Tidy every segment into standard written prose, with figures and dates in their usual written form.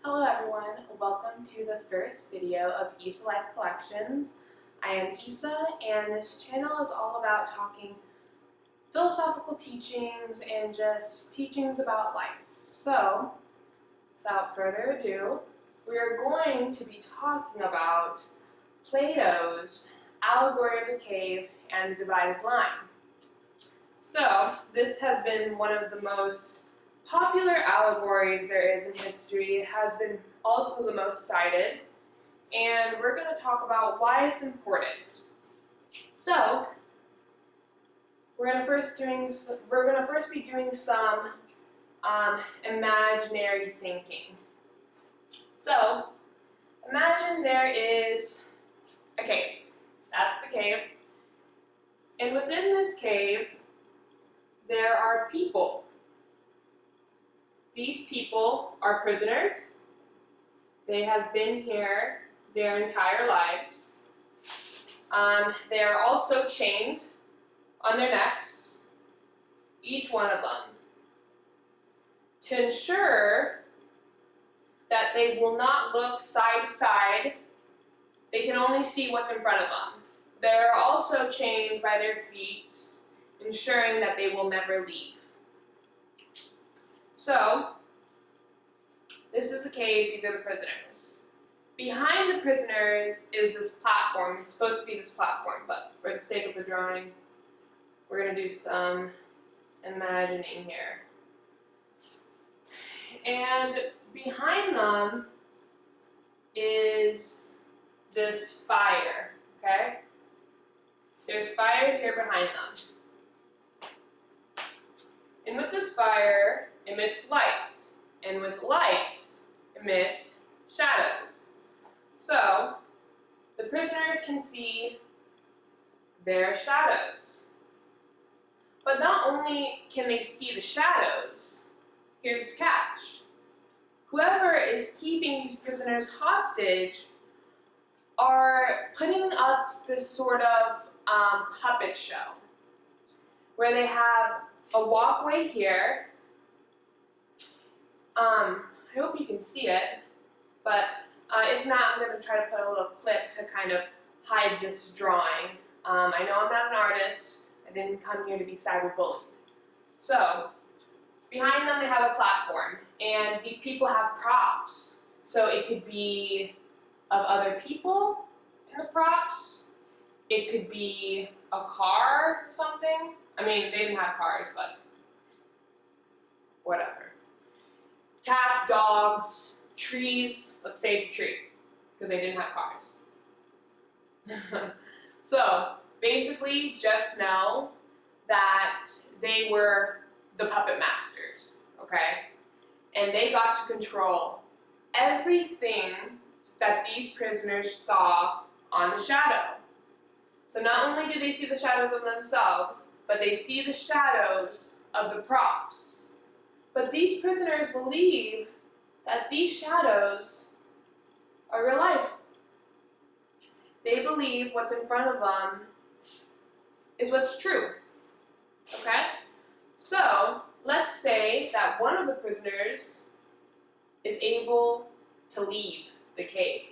Hello everyone, welcome to the first video of Isa Life Collections. I am Isa and this channel is all about talking philosophical teachings and just teachings about life. So, without further ado, we are going to be talking about Plato's Allegory of the Cave and the Divided Line. So, this has been one of the most popular allegories there is in history. It has been also the most cited, and we're going to talk about why it's important. So, we're going to first be doing some imaginary thinking. So, imagine there is a cave. That's the cave. And within this cave, there are people. These people are prisoners. They have been here their entire lives. They are also chained on their necks, each one of them, to ensure that they will not look side to side. They can only see what's in front of them. They are also chained by their feet, ensuring that they will never leave. So, this is the cave, these are the prisoners. Behind the prisoners is this platform. It's supposed to be this platform, but for the sake of the drawing, we're going to do some imagining here. And behind them is this fire, okay? There's fire here behind them. And with this fire emits light, and with light emits shadows. So, the prisoners can see their shadows. But not only can they see the shadows, here's the catch. Whoever is keeping these prisoners hostage are putting up this sort of puppet show, where they have a walkway here. I hope you can see it, but if not, I'm going to try to put a little clip to kind of hide this drawing. I know I'm not an artist. I didn't come here to be cyberbullied. So, behind them they have a platform, and these people have props. So it could be of other people in the props. It could be a car or something. I mean, they didn't have cars, but whatever. Cats, dogs, trees. Let's say it's a tree, because they didn't have cars. So, basically, just know that they were the puppet masters, okay? And they got to control everything that these prisoners saw on the shadow. So not only do they see the shadows of themselves, but they see the shadows of the props. But these prisoners believe that these shadows are real life. They believe what's in front of them is what's true. Okay? So, let's say that one of the prisoners is able to leave the cave.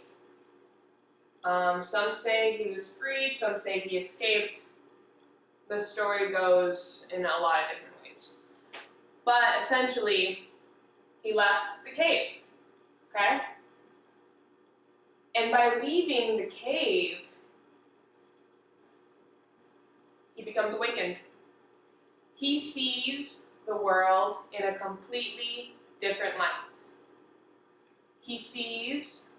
Some say he was freed, some say he escaped. The story goes in a lot of different ways. But essentially, he left the cave, okay? And by leaving the cave, he becomes awakened. He sees the world in a completely different light. He sees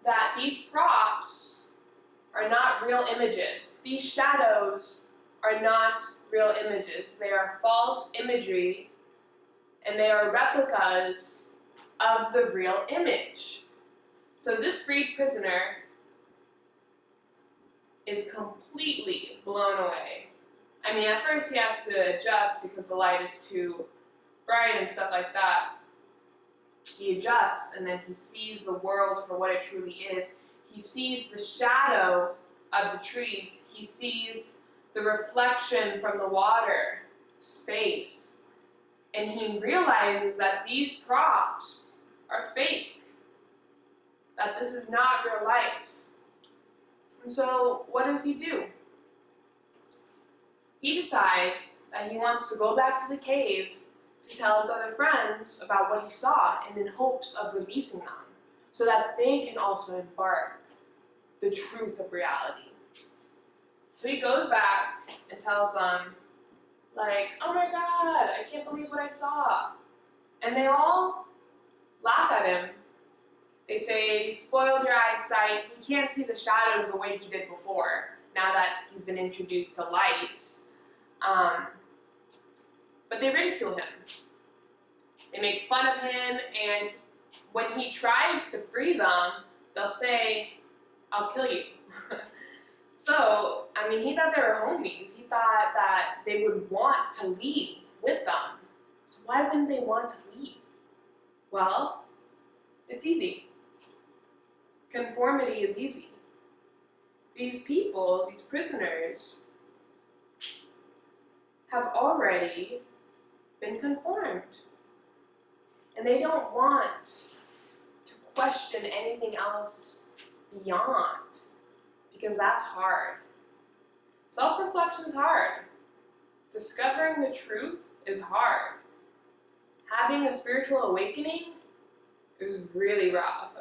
that these props are not real images. These shadows are not real images. They are false imagery, and they are replicas of the real image. So this freed prisoner is completely blown away. I mean, at first he has to adjust because the light is too bright and stuff like that. He adjusts, and then he sees the world for what it truly is. He sees the shadows of the trees. He sees the reflection from the water, space. And he realizes that these props are fake, that this is not real life. And so what does he do? He decides that he wants to go back to the cave to tell his other friends about what he saw, and in hopes of releasing them, so that they can also embark the truth of reality. So he goes back and tells them, like, oh my God, I can't believe what I saw. And they all laugh at him. They say, you spoiled your eyesight, he can't see the shadows the way he did before, now that he's been introduced to light. But they ridicule him. They make fun of him, and when he tries to free them, they'll say, I'll kill you. So, I mean, he thought they were homies. He thought that they would want to leave with them. So why wouldn't they want to leave? Well, it's easy. Conformity is easy. These people, these prisoners, have already been conformed. And they don't want to question anything else beyond, because that's hard. Self-reflection's hard. Discovering the truth is hard. Having a spiritual awakening is really rough.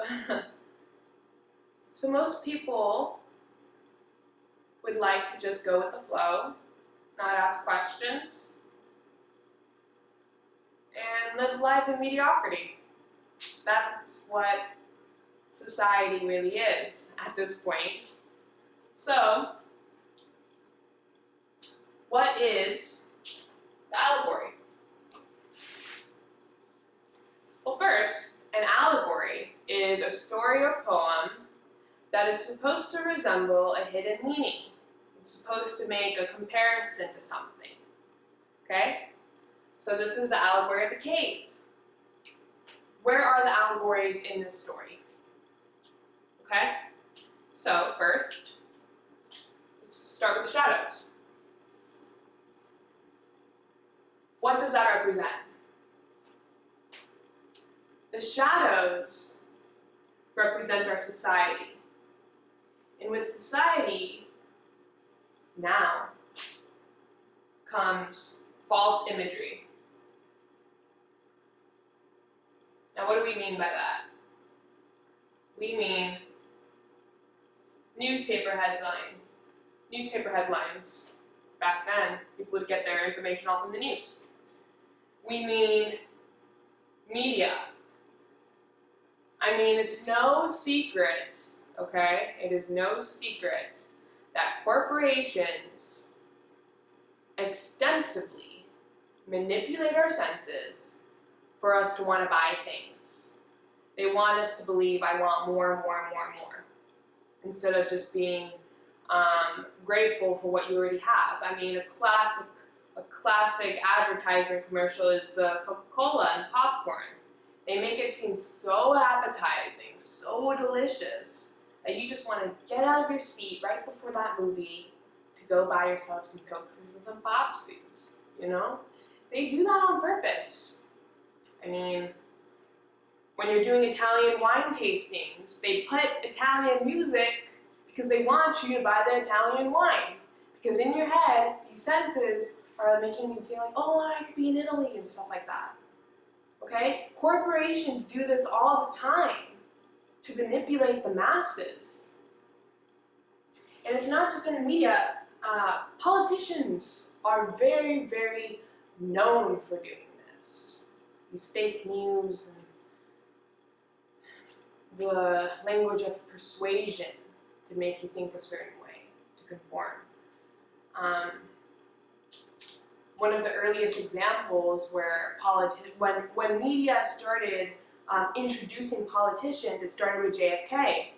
So most people would like to just go with the flow, not ask questions, and live life in mediocrity. That's what society really is at this point. So, what is the allegory? Well, first, an allegory is a story or poem that is supposed to resemble a hidden meaning. It's supposed to make a comparison to something. Okay? So this is the allegory of the cave. Where are the allegories in this story? Okay? So first, let's start with the shadows. What does that represent? The shadows represent our society. And with society, now comes false imagery. Now, what do we mean by that? We mean newspaper headlines. Back then, people would get their information all from the news. We mean media. I mean, it's no secret, okay? It is no secret that corporations extensively manipulate our senses for us to want to buy things. They want us to believe, I want more and more and more and more, instead of just being grateful for what you already have. I mean, a classic advertisement commercial is the Coca-Cola and popcorn. They make it seem so appetizing, so delicious, that you just want to get out of your seat right before that movie to go buy yourself some Cokesies and some Popsies, you know? They do that on purpose. I mean, when you're doing Italian wine tastings, they put Italian music because they want you to buy the Italian wine. Because in your head, these senses are making you feel like, oh, I could be in Italy and stuff like that. Okay? Corporations do this all the time to manipulate the masses. And it's not just in the media. Politicians are very, very known for doing this. These fake news and the language of persuasion to make you think a certain way, to conform. One of the earliest examples where when media started introducing politicians, it started with JFK.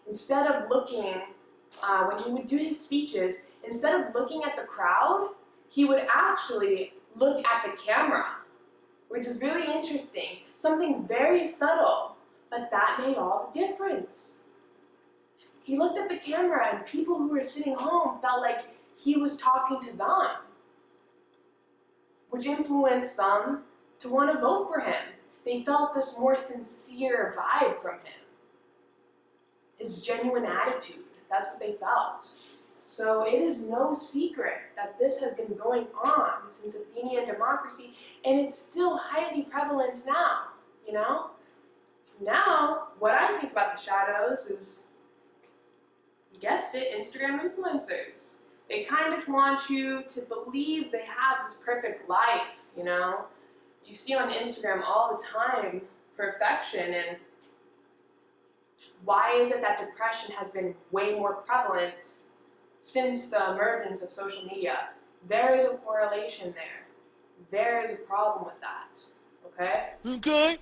Instead of looking, when he would do his speeches, instead of looking at the crowd, he would actually look at the camera, which is really interesting. Something very subtle, but that made all the difference. He looked at the camera, and people who were sitting home felt like he was talking to them. which influenced them to want to vote for him. They felt this more sincere vibe from him. His genuine attitude, that's what they felt. So it is no secret that this has been going on since Athenian democracy, and it's still highly prevalent now, you know? Now, what I think about the shadows is, you guessed it, Instagram influencers. They kind of want you to believe they have this perfect life, you know? You see on Instagram all the time perfection, and why is it that depression has been way more prevalent since the emergence of social media? There is a correlation there. There is a problem with that, okay? Okay.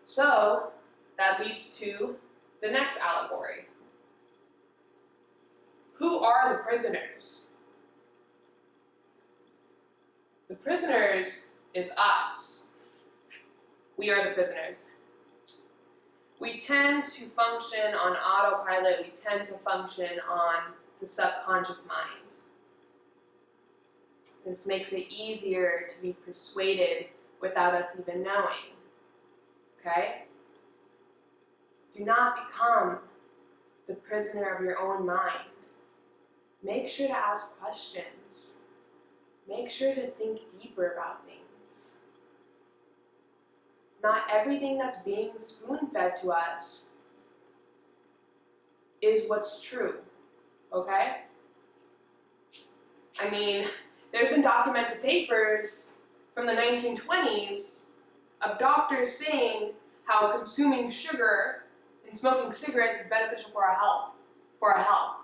So, that leads to the next allegory. Who are the prisoners? The prisoners is us. We are the prisoners. We tend to function on autopilot. We tend to function on the subconscious mind. This makes it easier to be persuaded without us even knowing. Okay? Do not become the prisoner of your own mind. Make sure to ask questions. Make sure to think deeper about things. Not everything that's being spoon-fed to us is what's true, okay? I mean, there's been documented papers from the 1920s of doctors saying how consuming sugar and smoking cigarettes is beneficial for our health.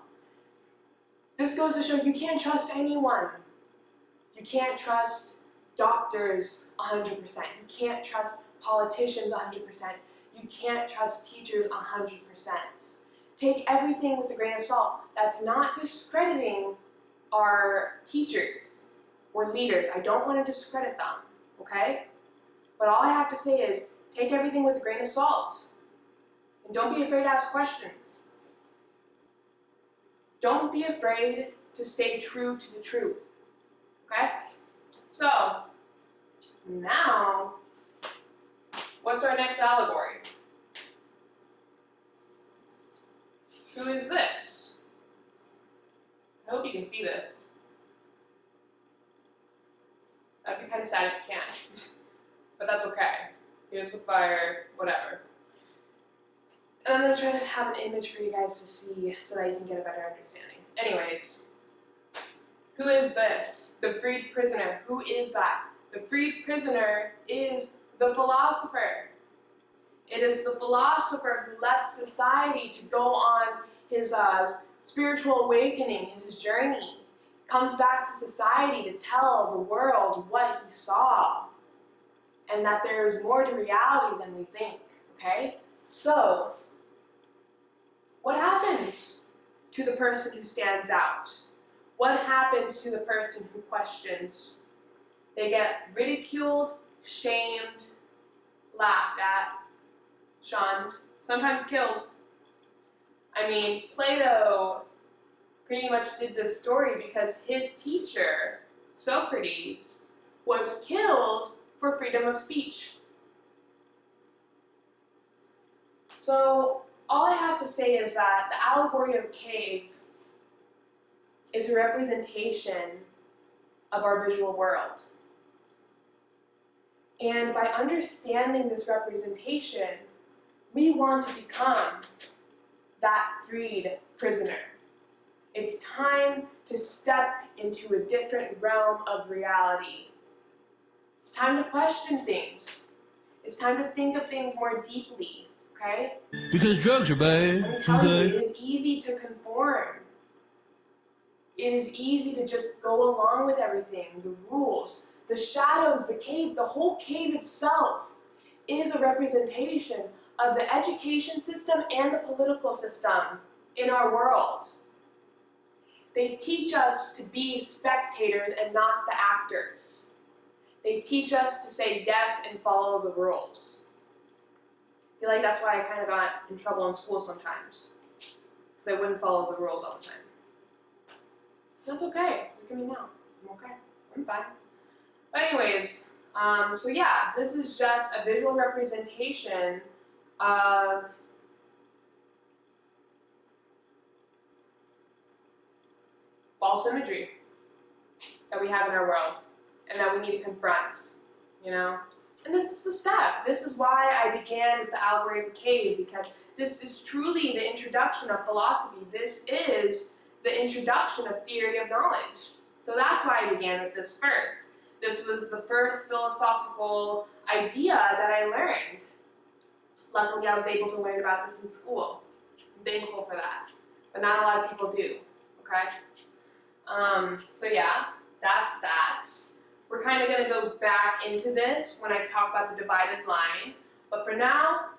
This goes to show you can't trust anyone. You can't trust doctors 100%. You can't trust politicians 100%. You can't trust teachers 100%. Take everything with a grain of salt. That's not discrediting our teachers or leaders. I don't want to discredit them, okay? But all I have to say is take everything with a grain of salt. And don't be afraid to ask questions. Don't be afraid to stay true to the truth, okay? So, now, what's our next allegory? Who is this? I hope you can see this. That'd be kind of sad if you can't. But that's okay. Here's the fire, whatever. And I'm going to try to have an image for you guys to see so that you can get a better understanding. Anyways, who is this? The freed prisoner. Who is that? The freed prisoner is the philosopher. It is the philosopher who left society to go on his spiritual awakening, his journey. Comes back to society to tell the world what he saw. And that there is more to reality than we think, okay? So, what happens to the person who stands out? What happens to the person who questions? They get ridiculed, shamed, laughed at, shunned, sometimes killed. I mean, Plato pretty much did this story because his teacher, Socrates, was killed for freedom of speech. So, all I have to say is that the allegory of cave is a representation of our visual world. And by understanding this representation, we want to become that freed prisoner. It's time to step into a different realm of reality. It's time to question things. It's time to think of things more deeply, okay? Because drugs are bad. I'm telling you, it is easy to conform. It is easy to just go along with everything, the rules, the shadows, the cave, the whole cave itself is a representation of the education system and the political system in our world. They teach us to be spectators and not the actors. They teach us to say yes and follow the rules. I feel like that's why I kind of got in trouble in school sometimes, because I wouldn't follow the rules all the time. That's okay. Look at me now. I'm okay. I'm fine. But anyways, so yeah, this is just a visual representation of false imagery that we have in our world and that we need to confront, you know? And this is the step. This is why I began with the Allegory of the Cave, because this is truly the introduction of philosophy. This is the introduction of theory of knowledge. So that's why I began with this first. This was the first philosophical idea that I learned. Luckily, I was able to learn about this in school. I'm thankful for that. But not a lot of people do, okay? So yeah, that's that. We're kind of going to go back into this when I talk about the divided line. But for now,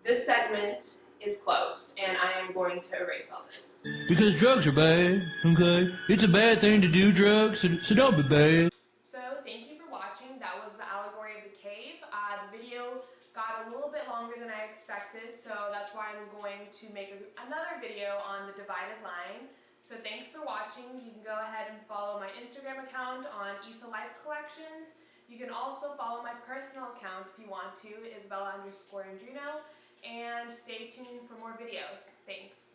this segment is closed, and I am going to erase all this. Because drugs are bad, okay? It's a bad thing to do drugs, so don't be bad. So thank you for watching. That was the Allegory of the Cave. The video got a little bit longer than I expected, so that's why I'm going to make another video on the divided line. So thanks for watching. You can go ahead and follow my Instagram account on Isa Life Collections. You can also follow my personal account if you want to, Isabella_Andrino, and stay tuned for more videos. Thanks.